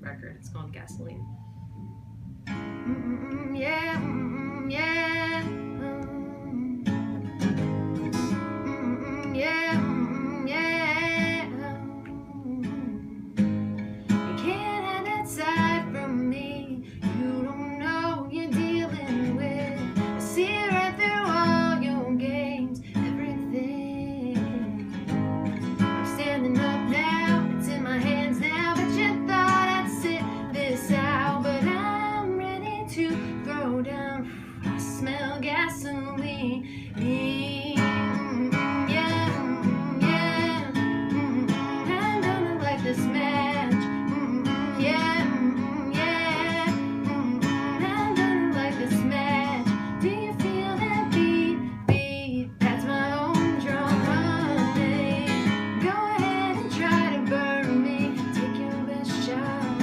record. It's called Gasoline. Yeah, yeah, yeah, yeah. You can't hide that side from me. You don't know what you're dealing with. I see right through all your games, everything. I'm standing up now, it's in my hands now, but you thought I'd sit this out. But I'm ready to throw down. I smell gasoline. Yeah, yeah. I'm gonna light this match. Yeah, yeah. I'm gonna light this match. Do you feel that beat, beat? That's my own drum running. Go ahead and try to burn me. Take your best shot.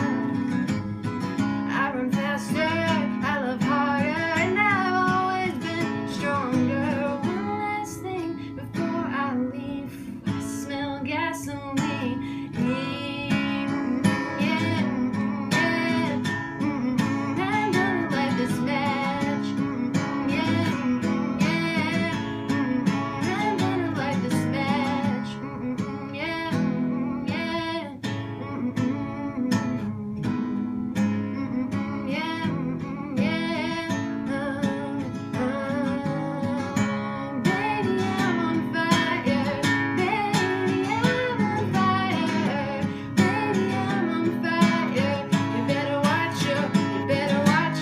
I run faster, I love harder, and I've always been stronger. One last thing before I leave. I smell gasoline. Yeah, yeah. I'm gonna light this match. Yeah, yeah. I'm gonna light this match. Yeah, yeah. Yeah, yeah. Baby, I'm on fire. Baby, I'm on fire. Baby, I'm on fire. You better watch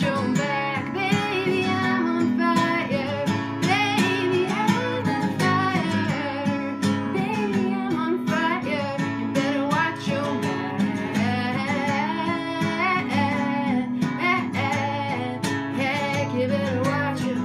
your back. Baby, I'm on fire. Baby, I'm on fire. Baby, I'm on fire. You better watch your back. Heck, you better watch your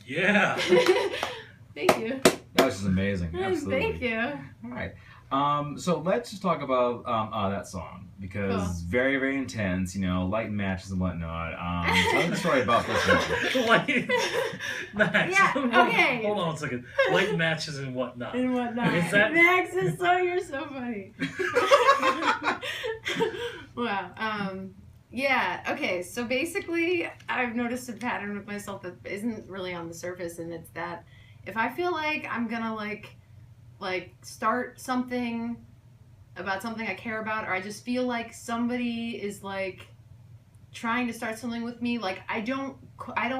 Yeah. Thank you. That was just amazing. Absolutely. Thank you. All right. So let's just talk about that song because Cool. it's very, very intense. You know, lighting matches and whatnot. Tell me the story about this one. Light Max. Yeah, okay. Hold on a second. Light matches and whatnot. And whatnot. Is that- Max is you're so funny. Wow. Yeah, okay, so basically I've noticed a pattern with myself that isn't really on the surface, and it's that if I feel like I'm gonna like start something about something I care about, or I just feel like somebody is like trying to start something with me, like I don't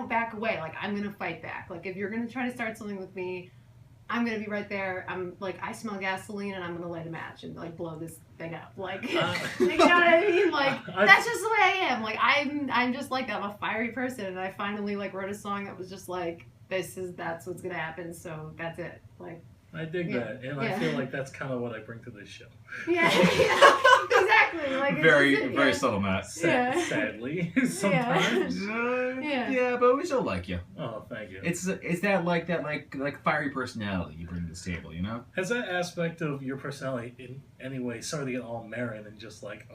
back away. Like I'm gonna fight back. Like if you're gonna try to start something with me, I'm gonna be right there. I'm like, I smell gasoline, and I'm gonna light a match and like blow this thing up. Like, you know what I mean? Like that's just the way I am. Like I'm just like that. I'm a fiery person, and I finally like wrote a song that was just like, that's what's gonna happen. So that's it. Like. I dig that, and I feel like that's kind of what I bring to this show. Yeah, exactly. Like it's Very, just, very subtle, Matt. Sadly, sometimes. Yeah, but we still like you. Oh, thank you. It's that like fiery personality you bring to this table, you know? Has that aspect of your personality in any way started to get all married and just like,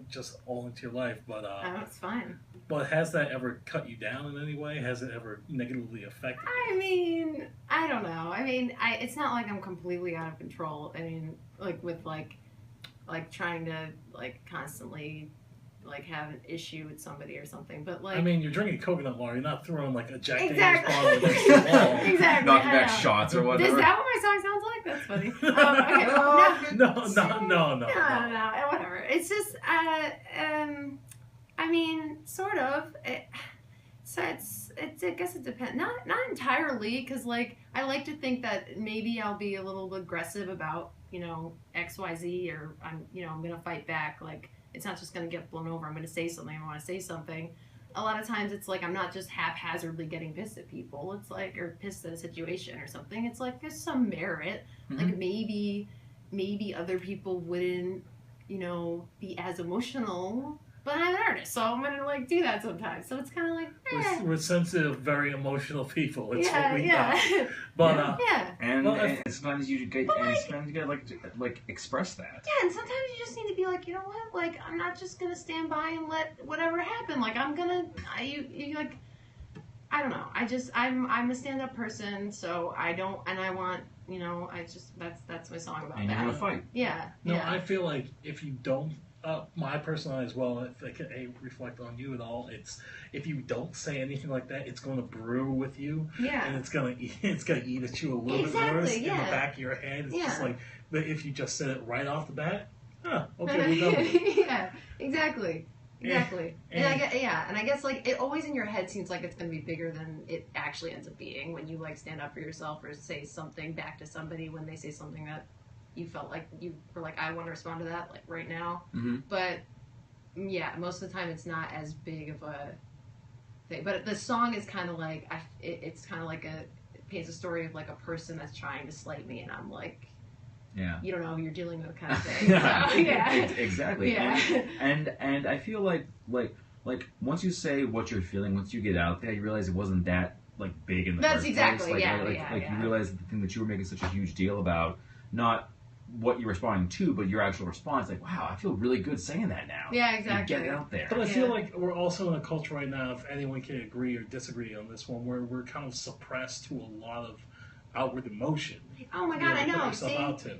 just all into your life? But it's fine. But has that ever cut you down in any way? Has it ever negatively affected you? I mean, I don't know. I mean, it's not like I'm completely out of control. I mean, like with like trying to like constantly like have an issue with somebody or something. But like, I mean, you're drinking coconut water. You're not throwing like a Jack Exactly. Daniels bottle against the wall. exactly. Knocking I back know. shots or Is whatever. that what my song sounds like? That's funny. Okay. No. Whatever. It's just, I mean, sort of. So I guess it depends. Not entirely, because like I like to think that maybe I'll be a little aggressive about, you know, XYZ, or I'm gonna fight back. Like it's not just going to get blown over. I'm going to say something. I want to say something. A lot of times it's like I'm not just haphazardly getting pissed at people. It's like, or pissed at a situation or something. It's like there's some merit. Like maybe other people wouldn't, you know, be as emotional. But I'm an artist, so I'm gonna like do that sometimes. So it's kind of like we're sensitive, very emotional people. It's yeah, what we yeah. got. But and, well, and sometimes you get sometimes you gotta like express that. Yeah, and sometimes you just need to be like, you know what? Like I'm not just gonna stand by and let whatever happen. Like I'm gonna, you like, I don't know. I'm a stand-up person, so I don't, and I want, you know, that's my song about and that. you're gonna fight. Yeah. no, yeah. I feel like if you don't, my personality as well, if I can reflect on you at all, it's if you don't say anything like that, it's going to brew with you, Yeah. and it's gonna eat at you a little bit worse in the back of your head. It's just like, but if you just said it right off the bat, okay, we're done with it. Yeah, exactly. Exactly. And I guess like it always in your head seems like it's going to be bigger than it actually ends up being when you like stand up for yourself or say something back to somebody when they say something that you felt like you were like, I want to respond to that like right now. But yeah, most of the time it's not as big of a thing. But the song is kind of like it's kind of like it paints a story of like a person that's trying to slight me, and I'm like, yeah, you don't know who you're dealing with kind of thing. So, yeah, exactly. Yeah. And I feel like once you say what you're feeling, once you get out there, you realize it wasn't that like big in the That's first exactly place. yeah. You realize the thing that you were making such a huge deal about, not what you're responding to, but your actual response. Like, wow, I feel really good saying that now. Yeah, exactly. And get it out there. But I feel like we're also in a culture right now, if anyone can agree or disagree on this one, where we're kind of suppressed to a lot of outward emotion. Oh my god, I know.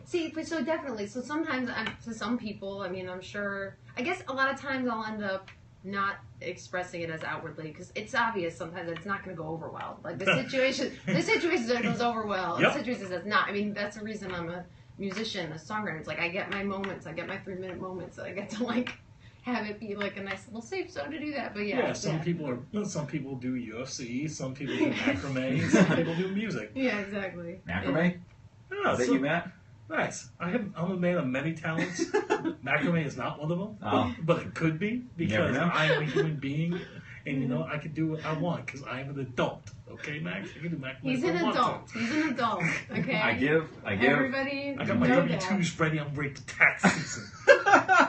See, So definitely. So sometimes, to some people, I mean, I'm sure. I guess a lot of times I'll end up not expressing it as outwardly because it's obvious sometimes that it's not going to go over well. Like the situation that goes over well, the situation that's not. I mean, that's the reason I'm a musician, a songwriter. It's like I get my moments, I get my 3-minute moments that I get to like have it be like a nice little safe zone to do that. But some people do UFC, some people do macrame, some people do music. Yeah, exactly. Macrame? Yeah, Is that you, Matt? Nice. I'm a man of many talents. Macrame is not one of them, but it could be because I am a human being, and you know I can do what I want because I am an adult. Okay, Max, I can do macrame. He's an adult. He's an adult. Okay. I give. Everybody. I got my W-2s ready. I'm ready to tax season.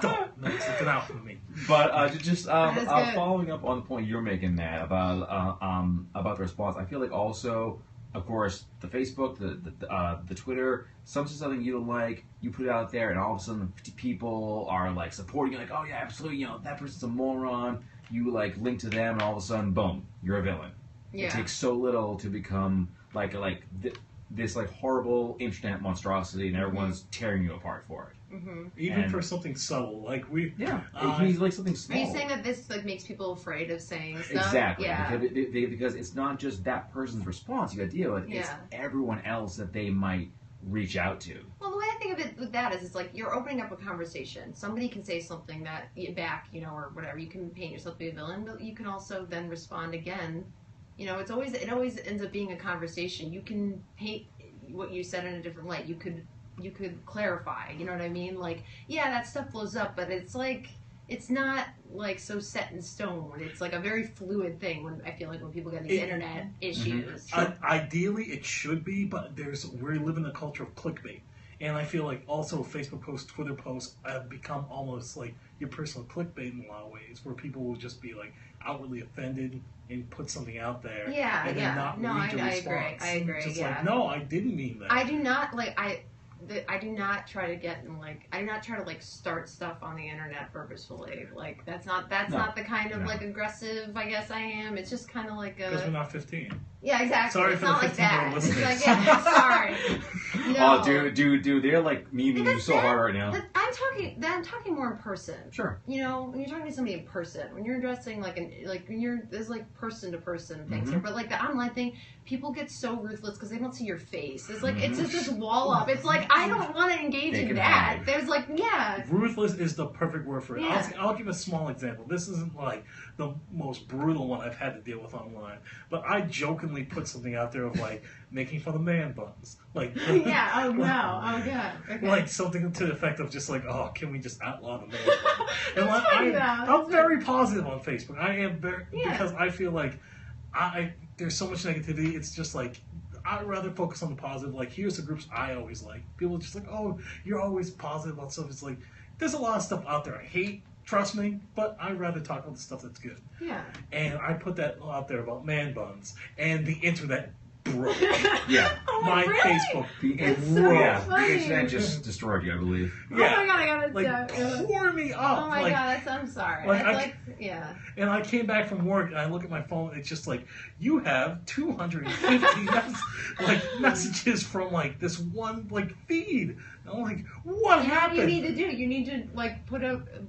Don't looking out for me. But just following up on the point you're making, Matt, about the response, I feel like also, of course, the Facebook, the Twitter, something you don't like, you put it out there, and all of a sudden people are like supporting you, like, oh yeah, absolutely, you know, that person's a moron. You like link to them, and all of a sudden, boom, you're a villain. Yeah. It takes so little to become this like horrible internet monstrosity, and everyone's tearing you apart for it. Even for something subtle, like we. Yeah, he's like something small. Are you saying that this like makes people afraid of saying stuff? Exactly. Yeah. Because it's not just that person's response you got to deal with. It's everyone else that they might reach out to. Well, the way I think of it with that is, it's like you're opening up a conversation. Somebody can say something that back, you know, or whatever. You can paint yourself to be a villain, but you can also then respond again. You know, it always ends up being a conversation. You can paint what you said in a different light. You could clarify. You know what I mean? Like, yeah, that stuff blows up, but it's like it's not like so set in stone. It's like a very fluid thing. When I feel like when people get these internet issues, ideally it should be, but we live in a culture of clickbait. And I feel like also Facebook posts, Twitter posts have become almost like your personal clickbait in a lot of ways, where people will just be like outwardly offended and put something out there. And then not read your response. I agree. Just like, no, I didn't mean that. I do not like I do not try to get in I do not try to like start stuff on the internet purposefully. Like that's not the kind of like aggressive I guess I am. It's just kind of like because we're not 15. Yeah, exactly. Sorry it's for not the like that. It's listeners. like, yeah, sorry. No. Oh, dude, they're like memeing you so hard right now. I'm talking more in person. Sure. You know, when you're talking to somebody in person, when you're addressing there's like person to person things here, but like the online thing, people get so ruthless because they don't see your face. It's like it's just this wall up. It's like I don't want to engage in that. Hide. There's like ruthless is the perfect word for it. Yeah. I'll give a small example. This isn't like the most brutal one I've had to deal with online, but I jokingly put something out there of like making fun of man buns, like yeah. Oh no. Oh god. Okay. Like something to the effect of just like, oh, can we just outlaw the man bun? That's funny, though. I'm very positive on Facebook. I am very because I feel like there's so much negativity. It's just like I'd rather focus on the positive. Like here's the groups I always like. People are just like, oh, you're always positive about stuff. It's like there's a lot of stuff out there I hate. Trust me, but I'd rather talk about the stuff that's good. Yeah. And I put that out there about man buns and the internet broke. Yeah. My really? Facebook It's so broke. funny. The internet just destroyed you, I believe. Oh my god, I gotta like tore me up. Oh my like, god, I'm sorry. like, yeah. And I came back from work and I look at my phone. It's just like you have 250 messages from like this one like feed. And I'm like, what happened? What you need to do? You need to like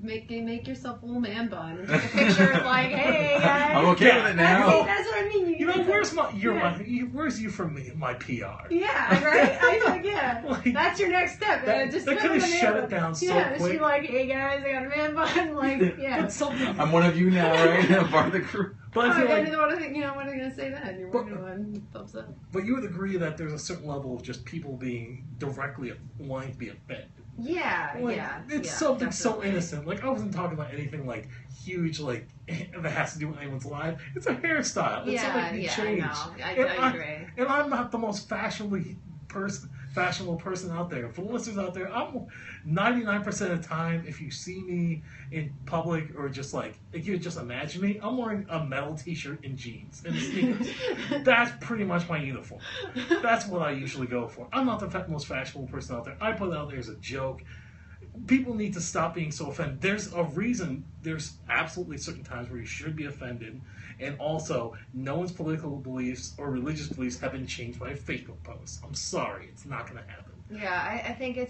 make yourself a little man bun and take a picture of like, hey guys. I'm okay with it now. That's what I mean. You know, where's where's you from me? My PR. Yeah, right. I think like, that's your next step. That could have shut it down so quick. Yeah, she's like, hey guys, I got a man bun. Like, yeah. But something. I'm one of you now, right? I'm part of the crew. But I feel like, what are you gonna say then? You're working on thumbs up. But you would agree that there's a certain level of just people being directly wanting to be offended. Yeah, Like, yeah. It's something so innocent. Like I wasn't talking about anything like huge, like that has to do with anyone's life. It's a hairstyle. It's something you change. I know. I agree. And I'm not the most fashionable person out there. For the listeners out there, I'm 99% of the time, if you see me in public or just like if you just imagine me, I'm wearing a metal t-shirt and jeans and sneakers. That's pretty much my uniform. That's what I usually go for. I'm not the most fashionable person out there. I put it out there as a joke. People need to stop being so offended. There's a reason. There's absolutely certain times where you should be offended. And also, no one's political beliefs or religious beliefs have been changed by a Facebook post. I'm sorry. It's not going to happen. Yeah, I think it's